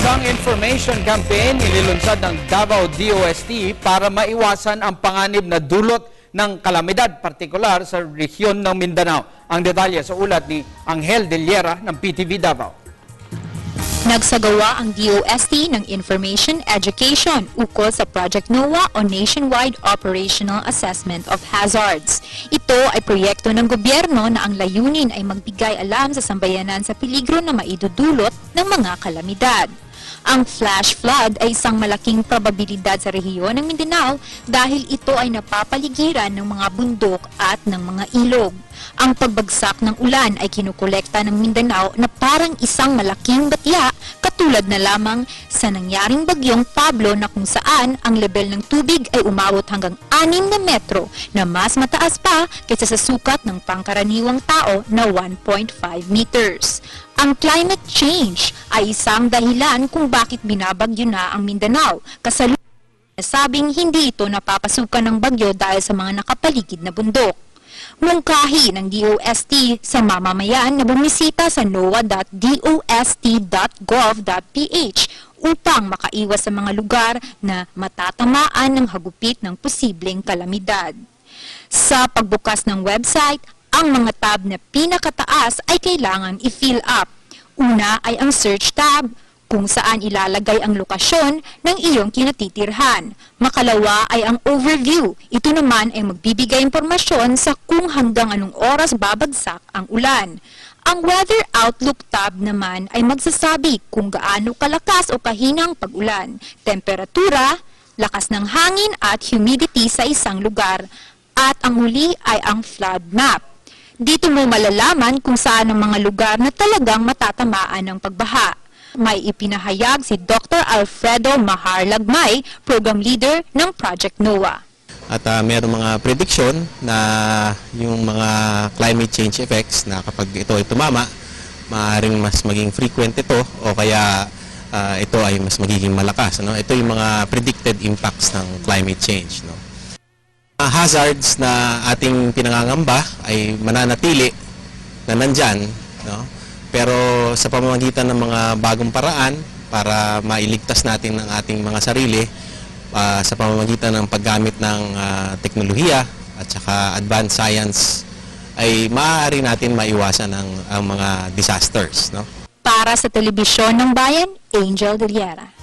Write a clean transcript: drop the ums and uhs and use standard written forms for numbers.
Isang information campaign inilunsad ng Davao DOST para maiwasan ang panganib na dulot ng kalamidad, partikular sa rehiyon ng Mindanao. Ang detalye sa ulat ni Angel De Liera ng PTV Davao. Nagsagawa ang DOST ng Information Education ukol sa Project NOAA o Nationwide Operational Assessment of Hazards. Ito ay proyekto ng gobyerno na ang layunin ay magbigay alam sa sambayanan sa peligro na maidudulot ng mga kalamidad. Ang flash flood ay isang malaking probabilidad sa rehiyon ng Mindanao dahil ito ay napapaligiran ng mga bundok at ng mga ilog. Ang pagbagsak ng ulan ay kinukolekta ng Mindanao na parang isang malaking batya katulad na lamang sa nangyaring bagyong Pablo na kung saan ang level ng tubig ay umabot hanggang 6 na metro na mas mataas pa kaysa sa sukat ng pangkaraniwang tao na 1.5 meters. Ang climate change ay isang dahilan kung bakit binabagyo na ang Mindanao. Kasalukuyan sabing hindi ito napapasukan ng bagyo dahil sa mga nakapaligid na bundok. Mungkahi ng DOST sa mamamayan na bumisita sa noaa.dost.gov.ph upang makaiwas sa mga lugar na matatamaan ng hagupit ng posibleng kalamidad. Sa pagbukas ng website, ang mga tab na pinakataas ay kailangan i-fill up. Una ay ang search tab, kung saan ilalagay ang lokasyon ng iyong kinatitirhan. Makalawa ay ang overview. Ito naman ay magbibigay impormasyon sa kung hanggang anong oras babagsak ang ulan. Ang weather outlook tab naman ay magsasabi kung gaano kalakas o kahinang pag-ulan, temperatura, lakas ng hangin at humidity sa isang lugar. At ang huli ay ang flood map. Dito mo malalaman kung saan ang mga lugar na talagang matatamaan ng pagbaha. May ipinahayag si Dr. Alfredo Mahar Lagmay, Program Leader ng Project NOAA. At mayroong mga prediction na yung mga climate change effects na kapag ito ay tumama, maaaring mas maging frequent ito o kaya ito ay mas magiging malakas. No? Ito yung mga predicted impacts ng climate change. No? Hazards na ating pinangangamba ay mananatili na nandyan, no? Pero sa pamamagitan ng mga bagong paraan para mailigtas natin ang ating mga sarili sa pamamagitan ng paggamit ng teknolohiya at saka advanced science ay maaari natin maiwasan ang mga disasters, no? Para sa Telebisyon ng Bayan, Angel De Liera.